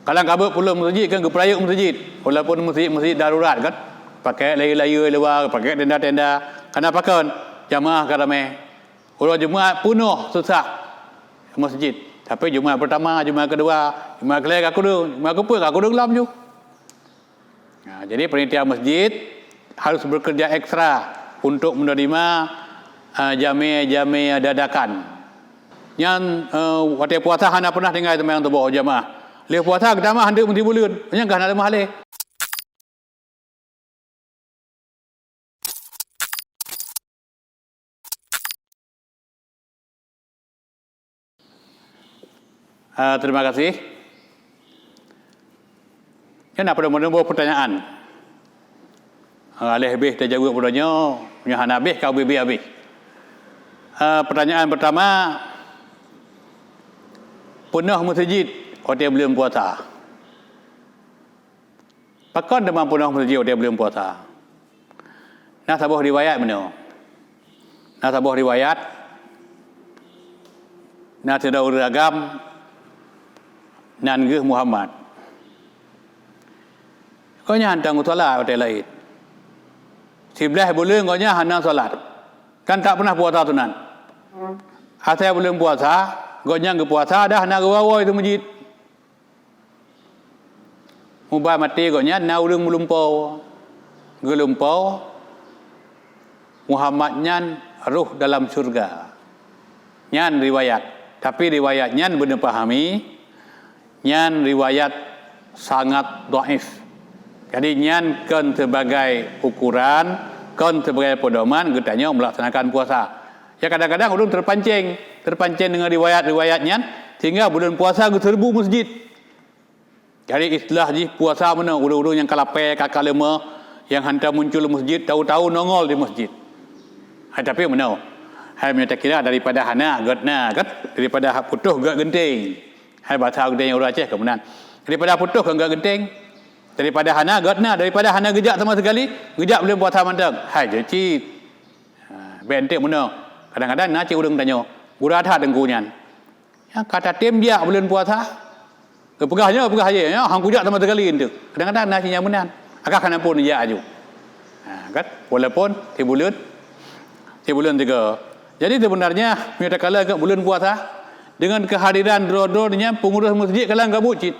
Kalau kabut pulang masjid kan keperayuk masjid. Walaupun masjid darurat kan. Pakai layar-layar luar, pakai tenda-tenda. Kenapa kan? Jamaah kan ramai. Orang Jumaat penuh sesak masjid. Tapi Jumaat pertama, Jumaat kedua, Jumaat kelak aku duduk, Jumaat keempat aku duduk dalam je. Jadi panitia masjid harus bekerja ekstra untuk menerima jami' dadakan. Yang waktu puasa hana pernah dengar teman yang terbawa jamaah. Lepas puasa kita mah hendak mesti bulan. Yang kan ada mahal. Terima kasih. Kenapa ada menunggu pertanyaan? Lebih terjawab padanya, punya habis kau habis. Pertanyaan pertama, penuh masjid waktu belum puasa. Pakon demam penuh masjid waktu belum puasa. Nah sebuah riwayat mana? Nah sebuah riwayat. Nah tidak beragam. Nan Muhammad. Kau nya hantang solat waktu lain. 11 bulan kau nya hana solat. Kan tak pernah puasa tunan. Asal belum puasa, kau nya ke puasa dah hana gawa itu masjid. Mubah mati kau nya na urang melumpau. Gelumpau. Muhammad nyan ruh dalam surga. Nyan riwayat. Tapi riwayat nyan benar pahami. Nyan riwayat sangat dhaif. Jadi nyan kan sebagai ukuran, kan sebagai pedoman katanya melaksanakan puasa. Ya kadang-kadang orang terpancing dengan riwayat-riwayat nyan sehingga bulan puasa serbu masjid. Jadi istilah puasa mana orang-orang yang kalapai kakak lema yang hantar muncul masjid tahu-tahu nongol di masjid. Tapi mana? Hai menyata kira daripada hana gatna kat daripada putuh gat genting. Hai bahasa genting orang Aceh kemudian daripada putuh kan enggak genting, daripada hana gatna, daripada hana gejak sama sekali, gejak belum puasa mantang. Hai jadi bentek mana? Kadang-kadang nak orang tanya, gurata dengkunyan. Ya kata tim dia belum puasa. Pegahnya ya hang gejak sama sekali itu. Kadang-kadang nak yang benar. Agak kana pun dia aju. Kan walaupun di bulan 3. Jadi sebenarnya minta kala ke bulan puasa dengan kehadiran drodornya pengurus masjid kalang kabut cit.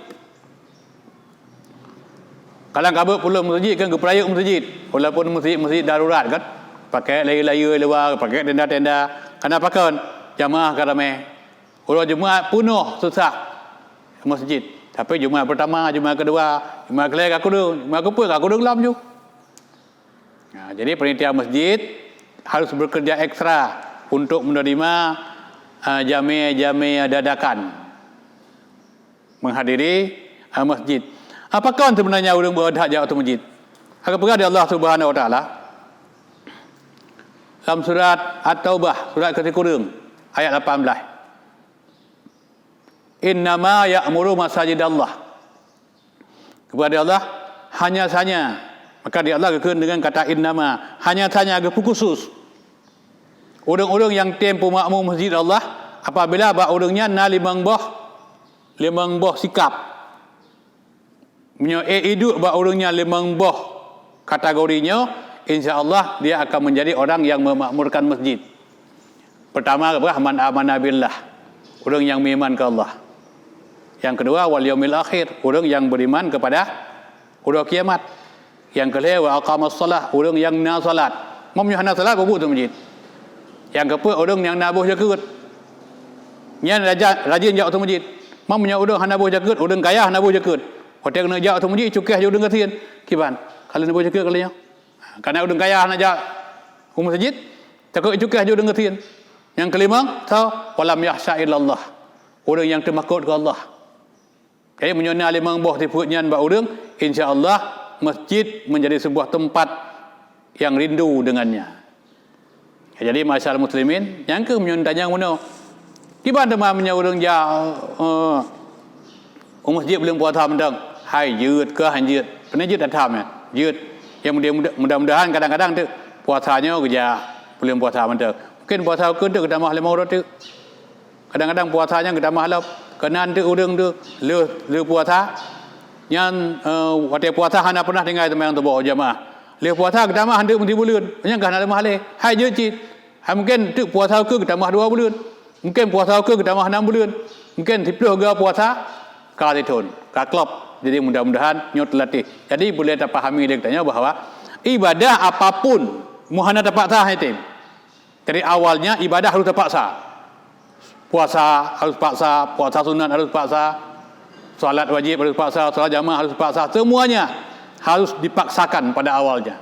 Kalang kabut pulang masjid kan keperayuk masjid. Walaupun masjid darurat kan. Pakai layar-layar luar, pakai tenda-tenda. Kenapa kan? Jamaah kan ramai. Orang Jumaat penuh sesak masjid. Tapi Jumaat pertama, Jumaat kedua, Jumaat kelak aku duduk, Jumaat keempat aku duduk dalam je. Jadi panitia masjid harus bekerja ekstra untuk menerima jami' dadakan menghadiri masjid. Apakah sebenarnya orang berhak jauh ke masjid? Akan berkata Allah Subhanahu Wa Taala dalam surat At-Taubah surat ke-10 ayat 18. Innama ya'muru masajidallah. Kepada Allah hanya saja, maka dia Allah kekun dengan kata innama, hanya saja khusus. Orang-orang yang tempo makmum masjid Allah apabila orangnya na limang boh sikap. Punya hidup orangnya limang boh kategorinya, insya-Allah dia akan menjadi orang yang memakmurkan masjid. Pertama man amana billah, orang yang beriman ke Allah. Yang kedua wal yaumil akhir, orang yang beriman kepada hari kiamat. Yang kedua wa aqamas salah, orang yang na salat. Mamnya hana salat babu tu masjid. Yang keempat orang yang nabuh zakat. Yang rajin jauh tu masjid. Mamnya orang hana nabuh zakat, orang kaya nabuh zakat. Hotel kena jauh tu masjid cukah je orang kasihan. Kiban? Kalau nabuh zakat kalanya. Karena orang kaya hana jauh masjid, takut cukah je orang kasihan. Yang kelima, walam yahsha illallah. Orang yang termakut ke Allah. Jadi menyona limang boh tiputnya ba orang, insya-Allah masjid menjadi sebuah tempat yang rindu dengannya. Jadi masyarakat muslimin yang ke menyuntanya mana? Kiban tema menyurung jauh masjid belum puasa mendang. Hai jeut ke hanjeut. Pernah jeut atam ya. Jeut yang mudah-mudahan kadang-kadang tu puasanya kerja belum puasa mendang. Mungkin puasa ke tu kita mah 5 orang tu. Kadang-kadang puasanya kita mah kenan tu urang tu le puasa yang waktu puasa hana pernah dengar teman tu bawa jamaah le puasa kita mah hendak mesti bulan yang kan ada mahal hai je cit mungkin tu puasa ke kita mah 2 bulan mungkin puasa ke kita mah 6 bulan mungkin 10 ke puasa ka ditun ka klop jadi mudah-mudahan nyot latih jadi boleh tak pahami dia katanya bahawa ibadah apapun muhana terpaksa haitim dari awalnya ibadah harus terpaksa puasa harus paksa, puasa sunat harus paksa, salat wajib harus paksa, salat jamaah harus paksa, semuanya harus dipaksakan pada awalnya.